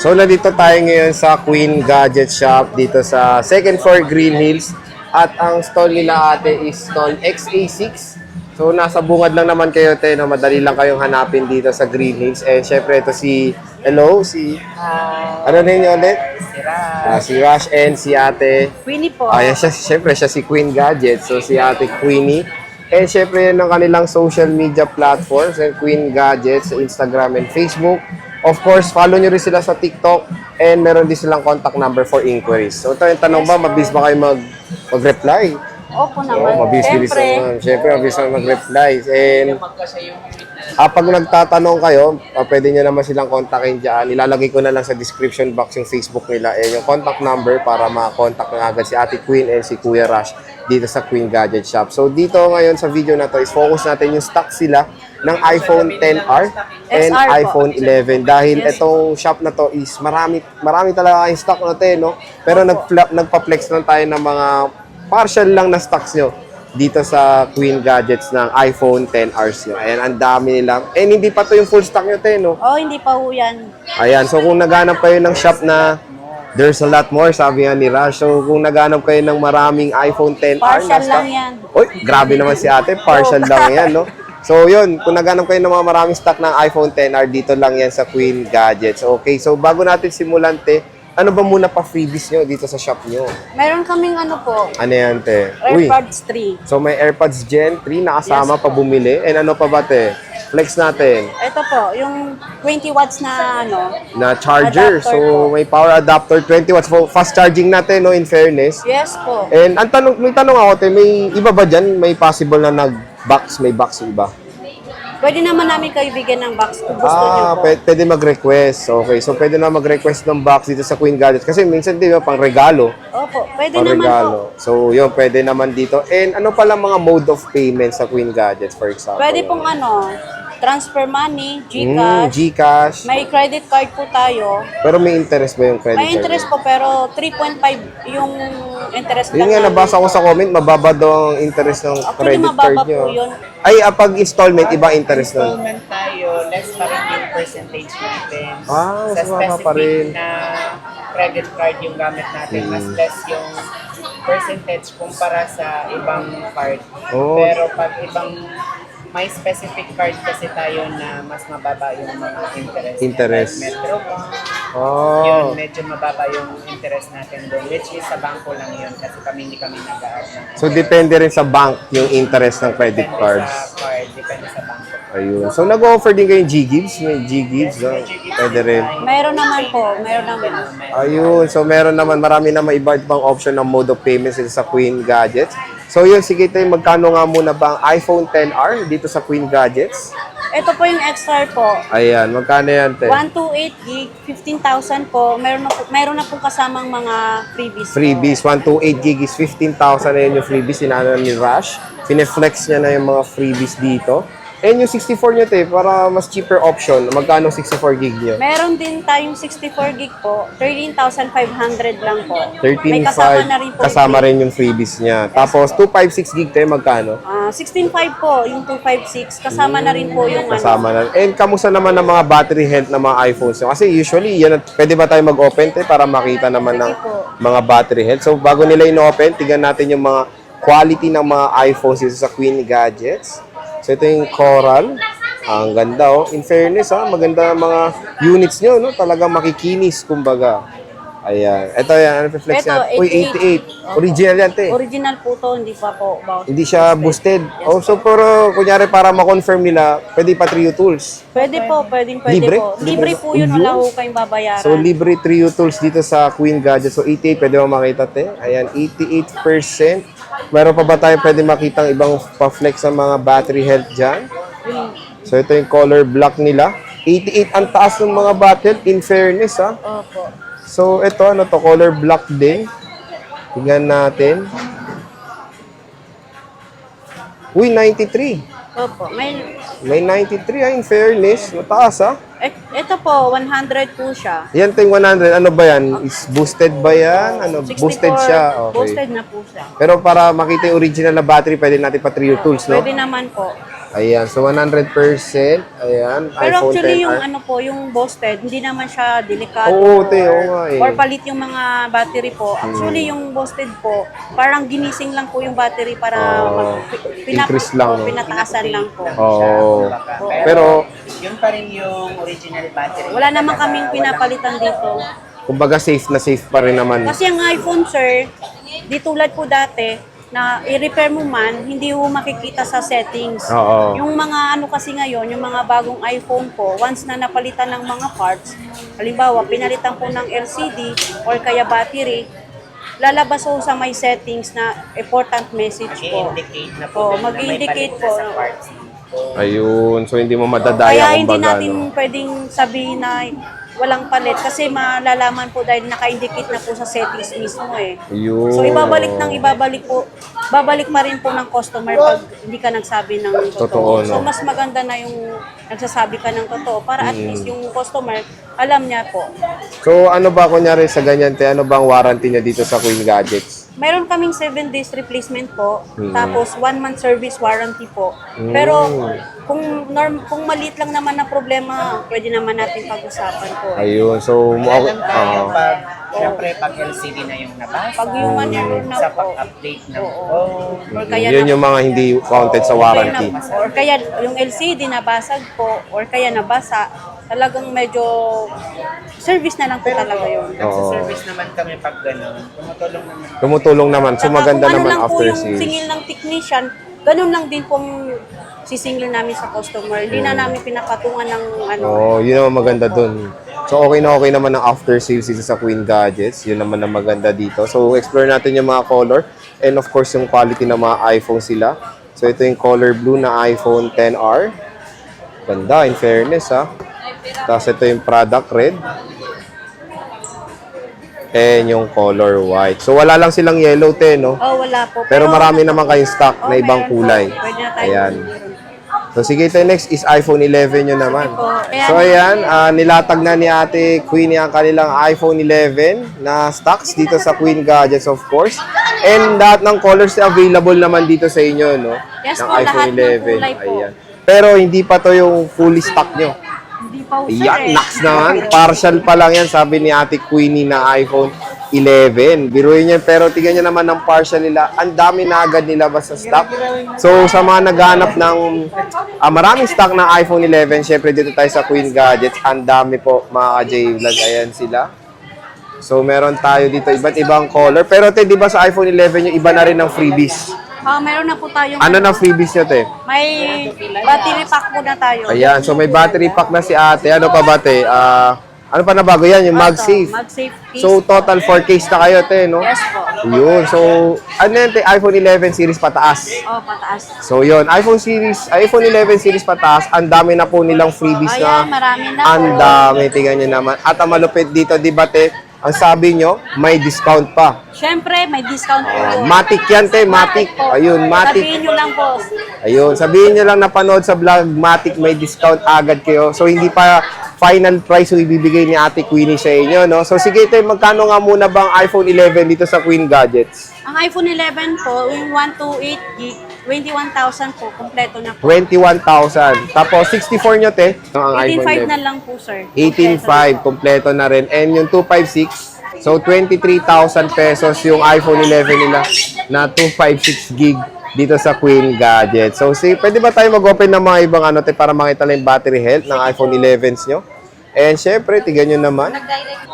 So, nandito tayo ngayon sa Queen Gadget Shop dito sa second floor Green Hills. At ang stall nila ate is stall XA6. So, nasa bungad lang naman kayo, te, no? Madali lang kayong hanapin dito sa Green Hills. And syempre, ito ano na yun ulit? Si Rush and si ate. Queenie po. Ayan siya, syempre, siya si Queen Gadget. So, si ate Queenie. And syempre, yan ang kanilang social media platforms, and Queen Gadget sa Instagram and Facebook. Of course, follow nyo rin sila sa TikTok and meron din silang contact number for inquiries. So, ito yung tanong ba, mabilis ba kayo mag-reply? Opo naman. Mabilis naman. Siyempre, mabilis naman mag-reply. And pag nagtatanong kayo, pwede nyo naman silang kontakin dyan. Ilalagay ko na lang sa description box yung Facebook nila and yung contact number para ma-contact na agad si Ate Queen and si Kuya Rush dito sa Queen Gadget Shop. So, dito ngayon sa video na to is focus natin yung stock sila ng iPhone XR and XR po. iPhone 11 dahil itong shop na to is marami talaga yung stock natin, no? Pero nagpa-flex lang tayo ng mga partial lang na stocks nyo dito sa Queen Gadgets ng iPhone XRs nyo. Ayan, ang dami nila. And hindi pa to yung full stock nyo, te, no? Oh, hindi pa ho yan. Ayan, so kung naghanap kayo ng shop na there's a lot more, sabi nga ni Rush. So kung naghanap kayo ng maraming iPhone XR Partial na stock, lang yan. Uy, grabe naman si ate, partial lang yan, no? So yun, kung naghanap kayo ng mga maraming stock ng iPhone XR, dito lang yan sa Queen Gadgets. Okay, so bago natin simulan, te, ano ba muna pa freebies nyo dito sa shop nyo? Meron kaming ano po, Ano yan, te? AirPods 3. So may AirPods Gen 3 na kasama Yes, pa bumili. And ano pa ba, te? Flex natin Ito po, yung 20 watts na ano. na charger. Adapter So po. may power adapter, 20 watts. Fast charging natin, no, in fairness. Yes po. And may tanong ako, te, may iba ba dyan? May possible na nag-box, may box yung iba? Pwede naman namin kayo bigyan ng box kung gusto nyo po. Pwede mag-request. Okay, so pwede na mag-request ng box dito sa Queen Gadgets. Kasi minsan, di ba, pang regalo. Opo, pwede Pang naman po. regalo. So, yun, pwede naman dito. And ano pala mga mode of payment sa Queen Gadgets, for example? Pwede pong ano, transfer money, GCash. GCash. May credit card po tayo. Pero may interest ba yung credit May card? interest po pero 3.5 yung interest Yun nga, namin. nabasa ko sa comment, mababa daw ang interest ng Actually, credit mababa card nyo. po yun. Ay, pag installment, iba interest nun. Installment tayo, less pa rin yung percentage natin. Mas Sa mababa pa rin. specific na credit card yung gamit natin, mas less yung percentage kumpara sa ibang card. Oh. Pero pag ibang may specific card kasi tayo na mas mababa yung mga interest. Interest. Like Metrobank, Oh. yun, medyo mababa yung interest natin doon. Which is sa bangko lang yun kasi hindi kami nag-a-add ng So, depende rin sa bank yung interest ng credit Depende cards. sa card, depende sa bangko. Ayun. So, nag-offer din kayo G-Gives? May G-Gives, no? Pwede rin. Meron naman po, meron naman. Ayun. So, meron naman, marami naman iba't ibang option ng mode of payments dito sa Queen Gadgets. So, yun, sige tayo, magkano nga muna ba ang iPhone XR dito sa Queen Gadgets? Ito po yung XR po. Ayan, magkano yan, te? 128 gig, 15,000 po. Meron na pong kasamang mga freebies. po. Freebies, 128 gig is 15,000 na yun yung freebies. Sinana ni Rush. Fine-flex niya na yung mga freebies dito. And yung 64 nyo, te, para mas cheaper option, magkano 64 gig nyo? Meron din tayong 64 gig po. 13,500 lang po. 13,500 May kasama na rin po. kasama rin yung freebies niya. Tapos 256 gig, te, magkano? 16.5 po, yung 256. Kasama na rin po yung Kasama ano. na. And kamusta naman ang mga battery health ng mga iPhones nyo? Kasi usually, yan, pwede ba tayo mag-open, te, para makita naman ng Sige po. mga battery health? So, bago nila in-open, tignan natin yung mga quality ng mga iPhones dito sa Queen Gadgets. So, ito yung Coral. Ang ganda, oh. In fairness, maganda ang mga units nyo, no? Talagang makikinis, kumbaga. Ayan. Ito yan, ano flex Ito, yan? Uy, 88. Original yan, te. Original po to, hindi pa po. Hindi siya boosted. Oh, so, pero, kunyari, para ma-confirm nila, pwede pa Trio Tools. Pwede po, pwede Libre? po. Libre po yun, wala ho kayong babayaran. So, libre Trio Tools dito sa Queen Gadget. So, 88, pwede mo makita, te. Ayan, 88%. Meron pa ba tayo pwede makita ibang pa-flex ng mga battery health dyan? So, ito yung color black nila. 88 ang taas ng mga battery, in fairness, ha. Opo. So, ito, ano to, color black din. Tingnan natin. Uy, 93. Opo. May 93, in fairness. Mataas, ha. Ito po, 100 po siya. Yan ting 100, ano ba yan? Is boosted ba yan? Ano, 64, boosted siya? Okay. Boosted na po siya. Pero para makita yung original na battery, pwede natin pa Trio Tools, no? Pwede naman po. Ayan, so 100%. Ayan, Pero iPhone actually, yung 10R. ano po, yung boosted, hindi naman siya delikado. Oo, te, oo nga eh. Or palit yung mga battery po. Actually, yung boosted po, parang ginising lang po yung battery para increase lang, no? pinataasan lang po. Oo. Pero, Pero, yun pa rin yung original battery. Wala naman kaming Walang- pinapalitan dito. kumbaga safe na safe pa rin naman. Kasi ang iPhone, sir, di tulad po dati, na i-repair mo man, hindi mo makikita sa settings. Oo. Yung mga ano kasi ngayon, yung mga bagong iPhone po, once na napalitan ng mga parts, halimbawa, pinalitan po ng LCD or kaya battery, lalabas po sa may settings na important message po. Mag-indicate na po. Oo, dun na may mag-indicate palit po. na sa parts. Ayun, so hindi mo Kaya madadaya hindi kumbaga, natin no? pwedeng sabihin na walang palit kasi malalaman po dahil naka-indicate na po sa settings mismo eh. Ayun. So ibabalik po, babalik pa rin po ng customer pag hindi ka nagsabi ng totoo. Totoo, no? So mas maganda na yung nagsasabi ka ng totoo para at least yung customer alam niya po. So ano ba kunyari sa ganyan, te, ano bang warranty niya dito sa Queen Gadgets? Mayroon kaming 7 days replacement po, tapos 1 month service warranty po. Pero kung maliit lang naman na problema, pwede naman natin pag-usapan po. Ayun, so Kaya lang tayo ah, pag, syempre pag LCD na yung nabasa, Pag yung ano na sa po. pag-update ng Oo. phone, Or kaya yun yung mga hindi counted sa warranty. Or kaya yung LCD nabasag po, or kaya nabasa, talagang medyo service na lang po talaga yun. nagsa-service naman kami pag gano'n. Tumutulong naman. Tumutulong naman, so Saka maganda kung ano naman lang po after yung sales. singil ng technician, ganun lang din pong sisingil namin sa customer. Hindi na namin pinapatungan ng ano. Oo, yun naman maganda dun. So okay naman ang after sales dito sa Queen Gadgets. Yun naman ang maganda dito. So explore natin yung mga color and of course yung quality ng mga iPhone sila. So ito yung color blue na iPhone 10R. Ganda, in fairness ha. Tapos ito yung product red. And yung color white. So wala lang silang yellow, te, no? Oh, wala po. Pero marami naman kayong stock na oh, ibang meron po. kulay. Pwede na tayo. Ayan. So sige, ito next is iPhone 11 yun naman. Po. Ayan. So ayan, nilatag na ni Ate Queenie ang kanilang iPhone 11 na stocks dito sa Queen Gadgets of course. And lahat ng colors available naman dito sa inyo, no? Yes ng po, lahat ng kulay po. Ayan. Pero hindi pa to yung fully stock nyo. Hindi pa po, sir, Yan, eh. naks naman. Partial pa lang yan, sabi ni Ate Queenie na iPhone 11. Biruin niyo, pero tingnan niyo naman ng partial nila. Ang dami na agad nilabas sa stock. So, sa mga naghanap ng maraming stock na iPhone 11, syempre dito tayo sa Queen Gadgets. Ang dami po, mga ka-J-Vlog. Ayan sila. So, meron tayo dito iba't ibang color. Pero, te, di ba sa iPhone 11, yung iba na rin ng freebies? Meron na po tayong Ano na freebies nyo, te? may battery pack po na tayo. Ayan, so may battery pack na si ate. Ano pa ba, te? Ano pa na bago yan? Yung MagSafe. MagSafe case. So, total 4 case na kayo, te, no? Yes po. Yun. So, ano yan, te? iPhone 11 series pataas. Oh, pataas. So, yun. iPhone 11 series pataas. Ang dami na po nilang freebies Ayan, na. marami na Ang po. dami. Tingnan nyo naman. At ang malupit dito, di ba, te? Ang sabi nyo, may discount pa. Siyempre, may discount po yun. Matic yan, te. Matic. po. Ayun, Matic. Sabihin nyo lang po. Ayun, sabihin nyo lang napanood sa vlog, Matic may discount agad kayo. So, hindi pa final price yung ibibigay ni Ate Queenie sa inyo, no? So, sige, tayo, magkano nga muna bang iPhone 11 dito sa Queen Gadgets? Ang iPhone 11 po, yung 128 gig, 21,000 po, kompleto na po. 21,000. Tapos, 64 nyo, te? No, ang iPhone 18,500 na 11. lang po, sir. 18,500, kompleto na rin. And yung 256, so 23,000 pesos yung iPhone 11 nila na 256 gig dito sa Queen Gadget. So, see, pwede ba tayo mag-open ng mga ibang ano, te, para makita lang yung battery health ng iPhone 11s nyo? And syempre, tignan nyo naman.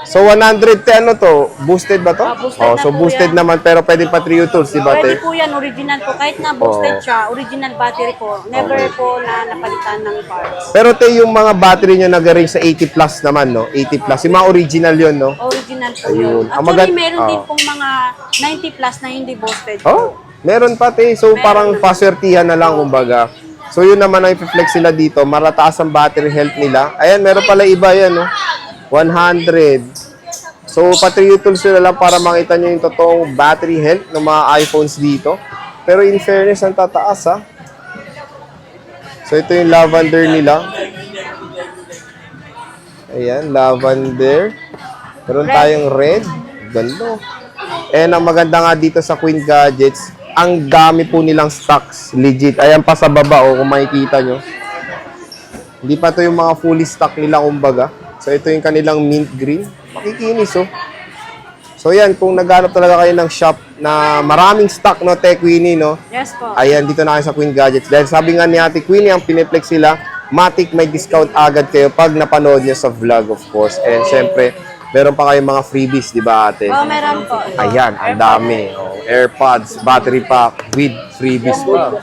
So, 110 ano to? Boosted ba to? Boosted Oh, na so po boosted yan. naman, pero pwede pa Trio Tools, di ba, Pwede te? po yan, original po. Kahit na boosted siya, original battery po. Never po na napalitan ng parts. Pero te, yung mga battery nyo nagaring sa 80 plus naman, no? 80 plus. Yung mga original yun, no? Original po Ayun. yun. Ang Actually, magand- meron din oh. pong mga 90 plus na hindi boosted. Oh, meron pa, te. So, parang paswertihan na lang, kumbaga. So, yun naman ang i-flex sila dito. Marataas ang battery health nila. Ayan, meron pala iba yan, no? 100. So, pa-Trio Tools nyo na lang para makita nyo yung totoong battery health ng mga iPhones dito. Pero in fairness, ang tataas, ha? So, ito yung lavender nila. Ayan, lavender. Meron tayong red. Ganda. And ang maganda nga dito sa Queen Gadgets, ang dami po nilang stocks. Legit. Ayan pa sa baba, oh, kung makikita nyo. Hindi pa to yung mga fully stock nila, kumbaga. So, ito yung kanilang mint green. Makikinis, oh. So, yan. Kung naghanap talaga kayo ng shop na maraming stock, no, Te Queenie, no? Yes po. Ayan, dito na kayo sa Queen Gadgets. Dahil sabi nga ni Ate Queenie, ang piniplex sila, Matic may discount agad kayo pag napanood nyo sa vlog, of course. And syempre, meron pa kayong mga freebies, di ba, ate? Oh, meron po. Ayan, ang dami. Oh, AirPods, battery pack, with freebies pa.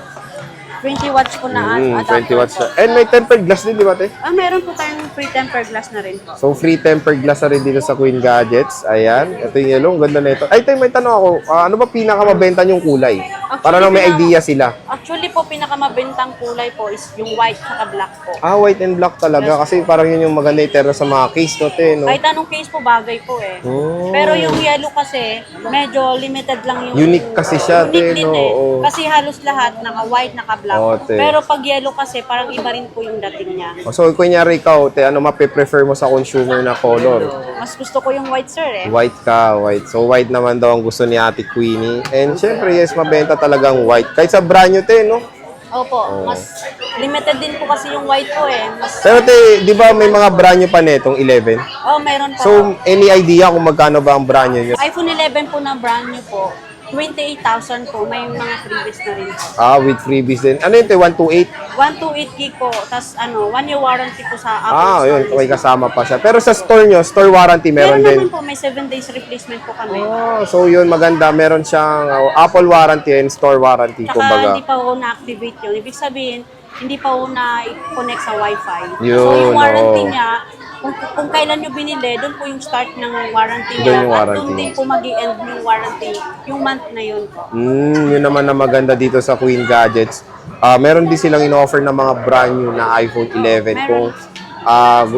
20 watts po na 20 adapter watts. po. And may tempered glass din, di ba, ate? Meron po tayong free tempered glass na rin po. So, free tempered glass na rin dito sa Queen Gadgets. Ayan, ito yung yellow. Ang ganda na ito. Ay, tayo, may tanong ako. Ano ba pinakamabenta yung kulay? Para lang may idea sila. Actually po, pinakamabentang kulay po is yung white at black po. White and black talaga. Kasi parang yun yung maganda itero sa mga case, no, te, no? Kahit anong case po, bagay po eh. Oh. Pero yung yellow kasi, medyo limited lang yung... Unique kasi siya, Unique te, din no? eh. Oo. Kasi halos lahat, naka-white, naka-black. Oo, te. Pero pag yellow kasi, parang iba rin po yung dating niya. So, kunyari ikaw, te, ano mape-prefer mo sa consumer na color? Mas gusto ko yung white, sir eh. White ka, white. So, white naman daw ang gusto ni Ate Queenie. And syempre, yes, mabenta talagang white. Kahit sa brand nyo, te, no? Opo, mas limited din po kasi yung white po eh. Mas, Pero, te, di ba may mga brand nyo pa netong 11? meron pa. So, any idea kung magkano ba ang brand nyo? iPhone 11 po na brand new po, 28,000 po. May mga freebies na rin po. With freebies din. Ano yun, te? 128? 128 gig po. Tapos 1 year warranty po sa Apple Yun. Store. May kasama pa siya. Pero sa store nyo, store warranty meron din. naman po, may 7 days replacement po kami. So yun, maganda. Meron siyang Apple warranty and store warranty, Tsaka kumbaga. hindi pa po na-activate yun. Ibig sabihin, hindi pa po na-connect sa Wi-Fi. So Yun, yung warranty oo. niya, kung kailan nyo binili, doon po yung start ng warranty Doon niya. yung At warranty. doon din po mag-i-end yung warranty, yung month na yun po. Yun naman na maganda dito sa Queen Gadgets. Meron din silang in-offer na mga brand new na iPhone 11. Kung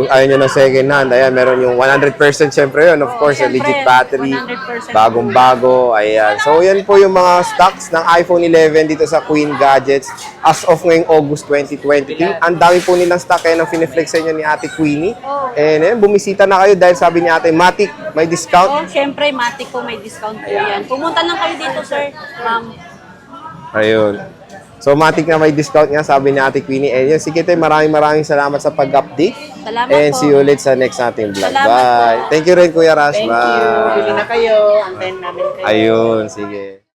ayaw nyo ng second hand, ayan, meron yung 100% syempre yun. Of course, syempre, legit battery, 100% bagong-bago, ayan. So, yan po yung mga stocks ng iPhone 11 dito sa Queen Gadgets as of ngayong August 2022. Ang dami po nilang stock, kaya nang finiflex sa inyo ni Ate Queenie. And ayan, bumisita na kayo dahil sabi ni Ate, Matic, may discount. Syempre, Matic po may discount po yan. Pumunta lang kayo dito, sir. Ma'am. Ayun. So, Matic na may discount nga, sabi ni Ate Queenie. And yun, sige tayo, maraming salamat sa pag-update. Salamat And po. see you ulit sa next nating vlog. Salamat Bye. po. Thank you rin, Kuya Ras. Thank Bye. you. Bili na kayo. Antayin namin kayo. Ayun, sige.